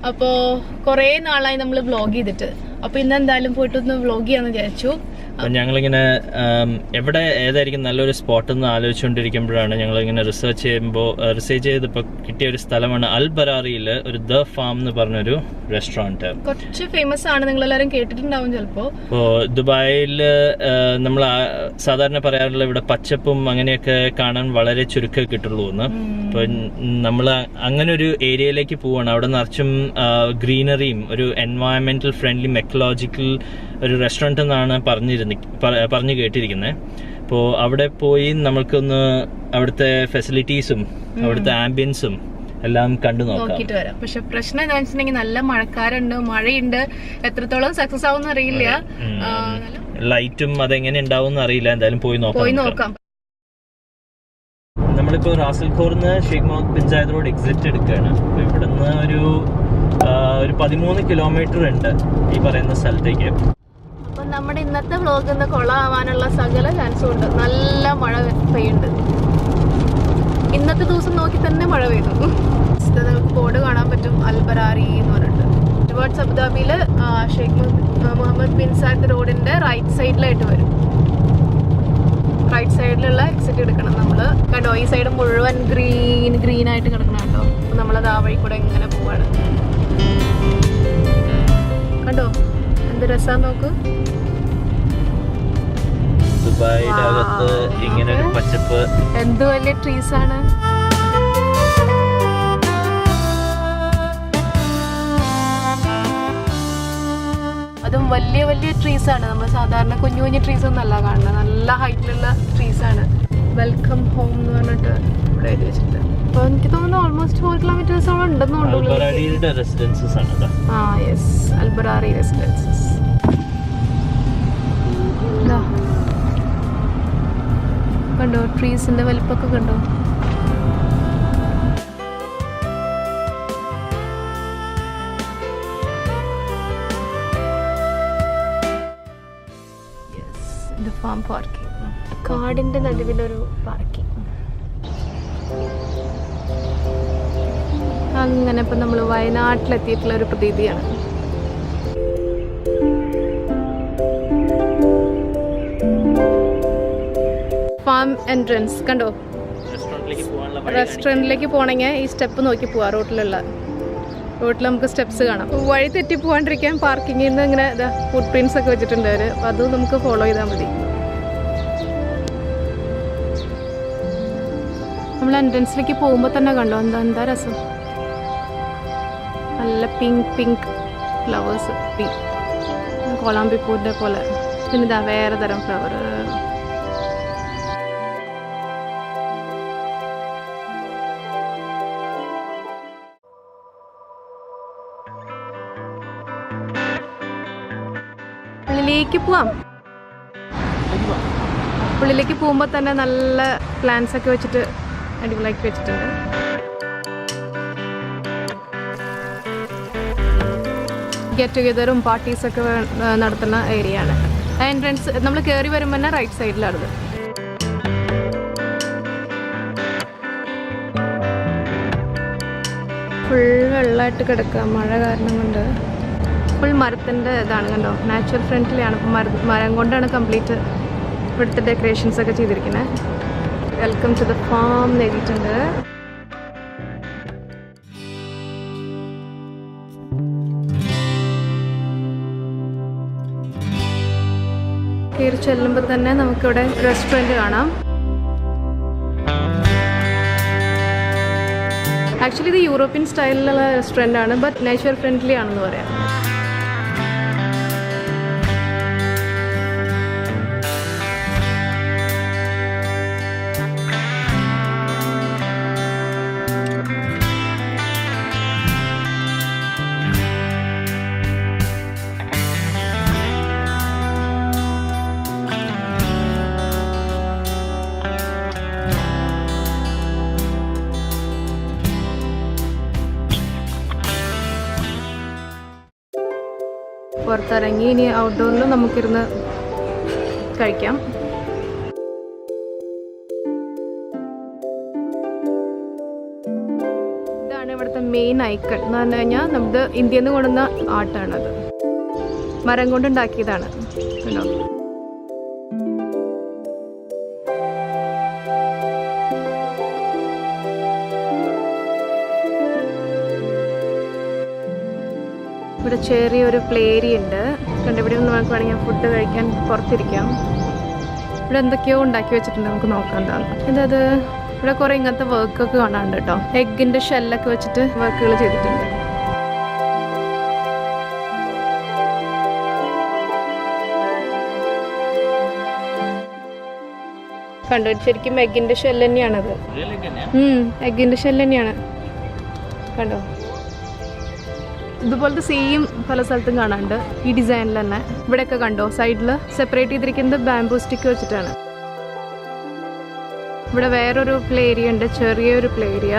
അപ്പോൾ കുറേ നാളായി നമ്മൾ വ്ളോഗ് ചെയ്തിട്ട്. അപ്പോൾ ഇന്ന് എന്തായാലും പോയിട്ടൊന്ന് വ്ളോഗ് ചെയ്യാമെന്ന് വിചാരിച്ചു. ഞങ്ങളിങ്ങനെ എവിടെ ഏതായിരിക്കും നല്ലൊരു സ്പോട്ട് എന്ന് ആലോചിച്ചുകൊണ്ടിരിക്കുമ്പോഴാണ് ഞങ്ങളിങ്ങനെ റിസർച്ച് ചെയ്തപ്പോൾ കിട്ടിയ ഒരു സ്ഥലമാണ് അൽ ബറാറിയിൽ ഒരു ദ ഫാം എന്ന് പറഞ്ഞൊരു റെസ്റ്റോറൻറ്റ്. കുറച്ച് ഫേമസ് ആണ്, നിങ്ങളെല്ലാവരും കേട്ടിട്ടുണ്ടാവും ചിലപ്പോൾ. ഇപ്പോൾ ദുബായിൽ നമ്മൾ സാധാരണ പറയാറുള്ള ഇവിടെ പച്ചപ്പും അങ്ങനെയൊക്കെ കാണാൻ വളരെ ചുരുക്കം കിട്ടുള്ളൂ എന്ന്. അപ്പോൾ നമ്മൾ അങ്ങനെ ഒരു ഏരിയയിലേക്ക് പോവാണ്. അവിടെ നിറച്ചും ഗ്രീനറിയും ഒരു എൻവയറമെന്റൽ ഫ്രണ്ട്ലി മെക്കോളജിക്കൽ ഒരു റെസ്റ്റോറൻറ്റ് എന്നാണ് പറഞ്ഞു കേട്ടിരിക്കുന്നത്. അപ്പോൾ അവിടെ പോയി നമ്മൾക്കൊന്ന് അവിടുത്തെ ഫെസിലിറ്റീസും അവിടുത്തെ ആംബിയൻസും എല്ലാം കണ്ടു നോക്കിട്ട് വരാം. പക്ഷെ പ്രശ്നം എന്താണെന്ന് വെച്ചിട്ടുണ്ടെങ്കിൽ നല്ല മഴക്കാരുണ്ട്, മഴയുണ്ട്. എത്രത്തോളം സക്സസ് ആവും അറിയില്ല. ലൈറ്റും അതെങ്ങനെ ഉണ്ടാവും അറിയില്ല. എന്തായാലും പോയി നോക്കാം. നമ്മളിപ്പോ റാസൽ ഖോറിന്ന് Sheikh Mohammed bin Zayed road exit എടുക്കുകയാണ്. അപ്പൊ ഇവിടുന്ന് ഒരു 13 കിലോമീറ്റർ ഉണ്ട് ഈ പറയുന്ന സ്ഥലത്തേക്ക്. അപ്പൊ നമ്മുടെ ഇന്നത്തെ വ്ളോഗ് ഇന്ന് കൊളാവാനുള്ള സകല ചാൻസും ഉണ്ട്. നല്ല മഴ പെയ്യുന്നുണ്ട്. ഇന്നത്തെ ദിവസം നോക്കി തന്നെ മഴ പെയ്തു. നമുക്ക് ബോർഡ് കാണാൻ പറ്റും, അൽ ബറാരി എന്ന് പറഞ്ഞിട്ട്. ടുവേർഡ്സ് അബുദാബിയില് ഷെയ്ഖ് മുഹമ്മദ് ബിൻ സായിദ് റോഡിന്റെ റൈറ്റ് സൈഡിലായിട്ട് വരും. റൈറ്റ് സൈഡിലുള്ള എക്സിറ്റ് എടുക്കണം നമ്മള്. കണ്ടോ, ഈ സൈഡ് മുഴുവൻ ഗ്രീൻ ആയിട്ട് കിടക്കണം കേട്ടോ. നമ്മളത് ആ വഴി കൂടെ ഇങ്ങനെ പോവാണ്. കണ്ടോ എന്ത് രസാന്ന് നോക്ക്. ദുബായിയുടെ അകത്ത് ഇങ്ങനെ ഒരു പച്ചപ്പ്, എന്ത് വലിയ ട്രീസ് ആണ്. അതും വലിയ വലിയ ട്രീസ് ആണ്. നമ്മൾ സാധാരണ കുഞ്ഞു കുഞ്ഞു ട്രീസ് ഒന്നും അല്ല കാണുന്നത്, നല്ല ഹൈറ്റിലുള്ള ട്രീസ് ആണ്. വെൽക്കം ഹോം എന്ന് പറഞ്ഞിട്ട് ഇവിടെ എഴുതി വെച്ചിട്ട്. അപ്പൊ എനിക്ക് തോന്നുന്നു ഓൾമോസ്റ്റ് 4 കിലോമീറ്റേഴ്സോളം ഉണ്ടെന്ന് തോന്നുന്നു. യെസ്, അൽ ബറാറി റെസിഡൻസസ്. കണ്ടോ ട്രീസിന്റെ വലിപ്പൊക്കെ കണ്ടോ. ഫാം പാർക്കിംഗ്, കാടിന്റെ നടുവിലൊരു പാർക്കിംഗ്. അങ്ങനെ ഇപ്പൊ നമ്മള് വയനാട്ടിലെത്തിയിട്ടുള്ള ഒരു പ്രതീതിയാണ്. ഫാം എൻട്രൻസ് കണ്ടോ. റെസ്റ്റോറൻറ്റിലേക്ക് പോകണമെങ്കിൽ ഈ സ്റ്റെപ്പ് നോക്കി പോവാം. റോട്ടിൽ നമുക്ക് സ്റ്റെപ്സ് കാണാം. വഴി തെറ്റി പോകാണ്ടിരിക്കാൻ പാർക്കിങ്ങിൽ നിന്ന് ഇങ്ങനെ ഫുട് പ്രിന്റ്സ് ഒക്കെ വെച്ചിട്ടുണ്ട് അവര്. അപ്പം അത് നമുക്ക് ഫോളോ ചെയ്താൽ മതി. നമ്മൾ എൻട്രൻസിലേക്ക് പോകുമ്പോൾ തന്നെ കണ്ടോ എന്താ രസം. നല്ല പിങ്ക് ഫ്ലവേഴ്സ്, കോളാമ്പിപ്പൂവിൻ്റെ പോലെ. പിന്നെ ഇതാ വേറെ തരം ഫ്ലവർ. ഉള്ളിലേക്ക് പോവാം. ഉള്ളിലേക്ക് പോകുമ്പോൾ തന്നെ നല്ല പ്ലാന്റ്സ് ഒക്കെ വെച്ചിട്ട് അടിപൊളിയാക്കി വെച്ചിട്ടുണ്ട്. ഗെറ്റ് ടുഗെദറും പാർട്ടീസൊക്കെ നടത്തുന്ന ഏരിയ ആണ്. എൻട്രൻസ് നമ്മൾ കയറി വരുമ്പോൾ തന്നെ റൈറ്റ് സൈഡിലാണത്. ഫുൾ വെള്ളമായിട്ട് കിടക്കുക മഴ കാരണം കൊണ്ട്. ഫുൾ മരത്തിൻ്റെ ഇതാണ് കണ്ടോ, നാച്ചുറൽ ഫ്രണ്ട്ലിയാണ്. മരം കൊണ്ടാണ് കംപ്ലീറ്റ് ഇവിടുത്തെ ഡെക്കറേഷൻസ് ഒക്കെ ചെയ്തിരിക്കുന്നത്. വെൽക്കം ടു ദ ഫാം എന്ന് എഴുതിയിട്ടുണ്ട്. കയറി ചെല്ലുമ്പോൾ തന്നെ നമുക്കിവിടെ റെസ്റ്റോറൻറ്റ് കാണാം. ആക്ച്വലി ഇത് യൂറോപ്യൻ സ്റ്റൈലിലുള്ള റെസ്റ്റോറൻ്റ് ആണ്, ബട്ട് നേച്ചർ ഫ്രണ്ട്ലി ആണെന്ന് പറയാം. പുറത്തിറങ്ങി ഇനി ഔട്ട്ഡോറിൽ നമുക്കിരുന്ന് കഴിക്കാം. ഇതാണ് ഇവിടുത്തെ മെയിൻ ഐക്കൺ എന്ന് പറഞ്ഞു കഴിഞ്ഞാൽ നമ്മുടെ ഇന്ത്യയിൽ നിന്ന് കൊണ്ടുവന്ന ആർട്ടാണത്. മരം കൊണ്ടുണ്ടാക്കിയതാണ്. കണ്ടോ? ഇവിടെ ചെറിയൊരു പ്ലേ ഏരിയ ഉണ്ട്. കണ്ട് ഇവിടെ നിന്ന് നമുക്ക് വേണമെങ്കിൽ ഫുഡ് കഴിക്കാൻ പുറത്തിരിക്കാം. ഇവിടെ എന്തൊക്കെയോ ഉണ്ടാക്കി വെച്ചിട്ടുണ്ട്, നമുക്ക് നോക്കാം എന്താണ് ഇതത്. ഇവിടെ കുറേ ഇങ്ങനത്തെ വർക്കൊക്കെ കാണാനുണ്ട് കേട്ടോ. എഗ്ഗിൻ്റെ ഷെല്ലൊക്കെ വെച്ചിട്ട് വർക്കുകൾ ചെയ്തിട്ടുണ്ട്. കണ്ടോ, ശരിക്കും എഗ്ഗിൻ്റെ ഷെല്ല് തന്നെയാണത്. എഗ്ഗിൻ്റെ ഷെല്ല് തന്നെയാണ്. കണ്ടോ, ഇതുപോലത്തെ സെയിം പല സ്ഥലത്തും കാണാനുണ്ട് ഈ ഡിസൈനിൽ തന്നെ. ഇവിടെയൊക്കെ കണ്ടോ സൈഡിൽ സെപ്പറേറ്റ് ചെയ്തിരിക്കുന്നത് ബാംബൂ സ്റ്റിക്ക് വെച്ചിട്ടാണ്. ഇവിടെ വേറൊരു പ്ലേ ഏരിയ ഉണ്ട്, ചെറിയൊരു പ്ലേ ഏരിയ.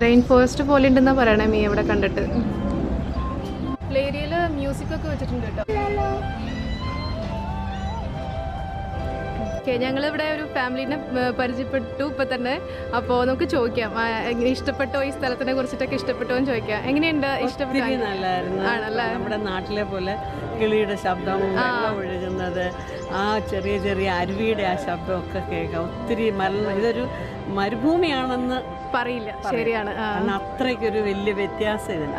റെയിൻ ഫോറസ്റ്റ് പോലെ ഉണ്ടെന്നാ പറയണേ മീ ഇവിടെ കണ്ടിട്ട്. പ്ലേ ഏരിയയില് മ്യൂസിക് ഒക്കെ വെച്ചിട്ടുണ്ട് കേട്ടോ. ഓക്കെ, ഞങ്ങളിവിടെ ഒരു ഫാമിലിനെ പരിചയപ്പെട്ടു ഇപ്പം തന്നെ. അപ്പോൾ നമുക്ക് ചോദിക്കാം, എങ്ങനെ ഇഷ്ടപ്പെട്ടോ ഈ സ്ഥലത്തിനെ കുറിച്ചിട്ടൊക്കെ ഇഷ്ടപ്പെട്ടോ എന്ന് ചോദിക്കാം. എങ്ങനെയുണ്ട്? ഇഷ്ടപ്പെട്ടു? ആണല്ലേ? നമ്മുടെ നാട്ടിലെ പോലെ കിളിയുടെ ശബ്ദം, വെള്ളം ഒഴുകുന്നത്, ആ ചെറിയ ചെറിയ അരുവിയുടെ ആ ശബ്ദമൊക്കെ കേൾക്കാം. ഒത്തിരി ഇതൊരു മരുഭൂമിയാണെന്ന് പറയില്ല. ശരിയാണ്. അത്രയ്ക്കൊരു വലിയ വ്യത്യാസം ഇതിന്.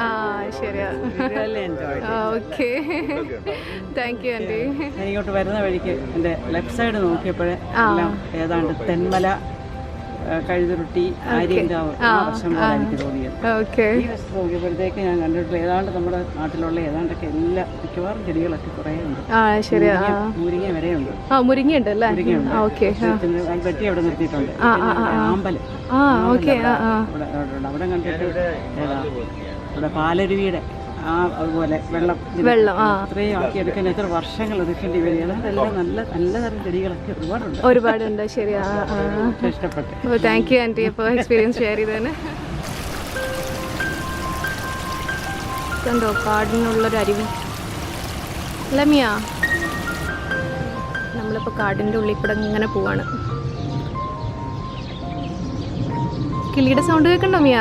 ശരിയാണ്. Okay, thank you aunty. ഇങ്ങോട്ട് വരുന്ന വഴിക്ക് എൻ്റെ ലെഫ്റ്റ് സൈഡ് നോക്കിയപ്പോഴേ എല്ലാം ഏതാണ്ട് തെന്മല, കഴുതുരുട്ടി, ആര്യങ്കാവ് വശം പോലെ എനിക്ക് തോന്നിയത്. ഈ വശത്ത് നോക്കിയപ്പോഴത്തേക്ക് ഞാൻ കണ്ടിട്ടുള്ള ഏതാണ്ട് നമ്മുടെ നാട്ടിലുള്ള ഏതാണ്ടൊക്കെ എല്ലാ മിക്കവാറും ചെടികളൊക്കെ കുറേ ഉണ്ട്. മുരിങ്ങ വരെയുണ്ട്. മുരിങ്ങയുണ്ട് അല്ലേ? വെട്ടി അവിടെ നിർത്തിയിട്ടുണ്ട്. ആമ്പലം അവിടെ കണ്ടിട്ട് ഏതാ ഇവിടെ പാലരുവിയുടെ അതുപോലെ വെള്ളം ഇത്രയും ആക്കിയെടുക്കാൻ എത്ര വർഷങ്ങൾ എടുക്കേണ്ടി വരും. അതെല്ലാം നല്ല തരം ചെടികളൊക്കെ ഒരുപാടുണ്ട്. ശരിയാ, ഇഷ്ടപ്പെട്ടു. താങ്ക് യു ആൻറ്റി അപ്പോൾ എക്സ്പീരിയൻസ് ഷെയർ ചെയ്തതിന്. കണ്ടോ കാടിനുള്ളൊരു അരുവി അല്ലേ മിയ? നമ്മളിപ്പോൾ കാടിൻ്റെ ഉള്ളിൽ കൂടെ ഇങ്ങനെ പോവാണ്. കിളിയുടെ സൗണ്ട് കേൾക്കണ്ടോ മിയ?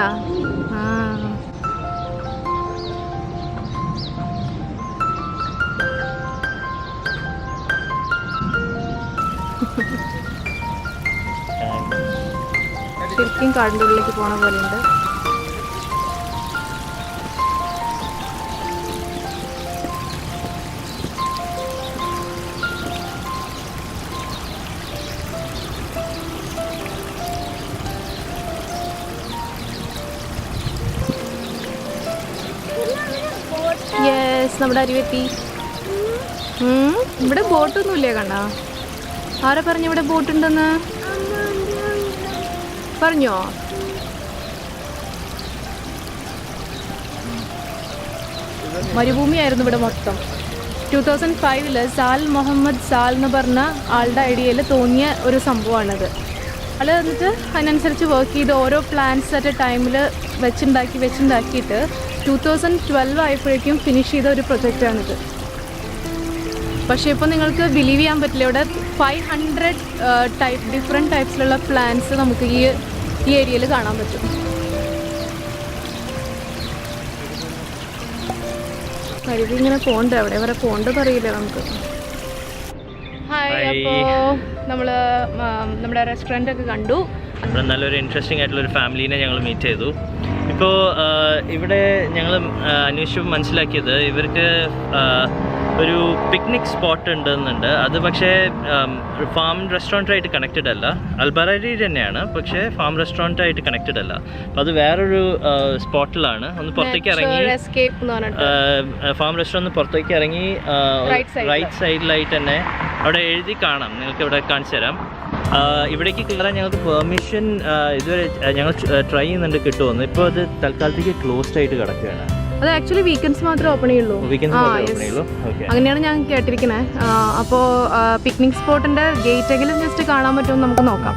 ശരിക്കും കാടിൻ്റെ ഉള്ളിലേക്ക് പോണ പോലെയുണ്ട്. യെസ്, നമ്മുടെ അരുവെത്തി. ഇവിടെ ബോട്ടൊന്നുമില്ലേ? കണ്ട ആരാ പറഞ്ഞു ഇവിടെ ബോട്ടുണ്ടെന്ന്? പറഞ്ഞോ? മരുഭൂമിയായിരുന്നു ഇവിടെ മൊത്തം. 2005 സാൽ മുഹമ്മദ് സാൽ എന്ന് പറഞ്ഞ ആളുടെ ഐഡിയയിൽ തോന്നിയ ഒരു സംഭവമാണിത്. ആൾ എന്നിട്ട് അതിനനുസരിച്ച് വർക്ക് ചെയ്ത് ഓരോ പ്ലാൻസ് അറ്റ് എ ടൈമിൽ വെച്ചുണ്ടാക്കിയിട്ട് 2012 ആയപ്പോഴേക്കും ഫിനിഷ് ചെയ്ത ഒരു പ്രൊജക്റ്റാണിത്. പക്ഷേ ഇപ്പോൾ നിങ്ങൾക്ക് ബിലീവ് ചെയ്യാൻ പറ്റില്ല, ഇവിടെ 500 ഡിഫറെൻറ്റ് ടൈപ്സിലുള്ള പ്ലാന്റ്സ് നമുക്ക് ഈ ഏരിയയിൽ കാണാൻ പറ്റും. കരുതി ഇങ്ങനെ പോകണ്ട, എവിടെ വരെ പോകണ്ടെന്ന് അറിയില്ല നമുക്ക്. ഹായ്, അപ്പോൾ നമ്മൾ നമ്മുടെ റെസ്റ്റോറൻ്റ് ഒക്കെ കണ്ടു. ഇവിടെ നല്ലൊരു ഇൻട്രസ്റ്റിംഗ് ആയിട്ടുള്ളൊരു ഫാമിലീനെ ഞങ്ങൾ മീറ്റ് ചെയ്തു. ഇപ്പോൾ ഇവിടെ ഞങ്ങൾ അന്വേഷിച്ചപ്പോൾ മനസ്സിലാക്കിയത് ഇവർക്ക് ഒരു പിക്നിക് സ്പോട്ട് ഉണ്ടെന്നുണ്ട്. അത് പക്ഷേ ഫാം റെസ്റ്റോറൻറ്റായിട്ട് കണക്റ്റഡ് അല്ല. അൽബറാരി തന്നെയാണ്, പക്ഷേ ഫാം റെസ്റ്റോറൻറ്റായിട്ട് കണക്റ്റഡ് അല്ല. അപ്പോൾ അത് വേറൊരു സ്പോട്ടിലാണ്. ഒന്ന് പുറത്തേക്ക് ഇറങ്ങി ഫാം റെസ്റ്റോറൻറ്റ് പുറത്തേക്ക് ഇറങ്ങി റൈറ്റ് സൈഡിലായിട്ട് തന്നെ അവിടെ എഴുതി കാണാം. നിങ്ങൾക്ക് ഇവിടെ കാണിച്ചു തരാം. ഇവിടേക്ക് കയറാൻ ഞങ്ങൾക്ക് പെർമിഷൻ ഇതുവരെ ഞങ്ങൾ ട്രൈ ചെയ്യുന്നുണ്ട് കിട്ടുമെന്ന്. ഇപ്പോൾ അത് തൽക്കാലത്തേക്ക് ക്ലോസ്ഡ് ആയിട്ട് കിടക്കുകയാണ്. അത് ആക്ച്വലി വീക്കെൻഡ്സ് മാത്രമേ ഓപ്പൺ ചെയ്യുള്ളൂ. അങ്ങനെയാണ് ഞാൻ കേട്ടിരിക്കുന്നത്. അപ്പോൾ പിക്നിക് സ്പോട്ടിന്റെ ഗേറ്റ് എങ്കിലും ജസ്റ്റ് കാണാൻ പറ്റുമെന്ന് നമുക്ക് നോക്കാം.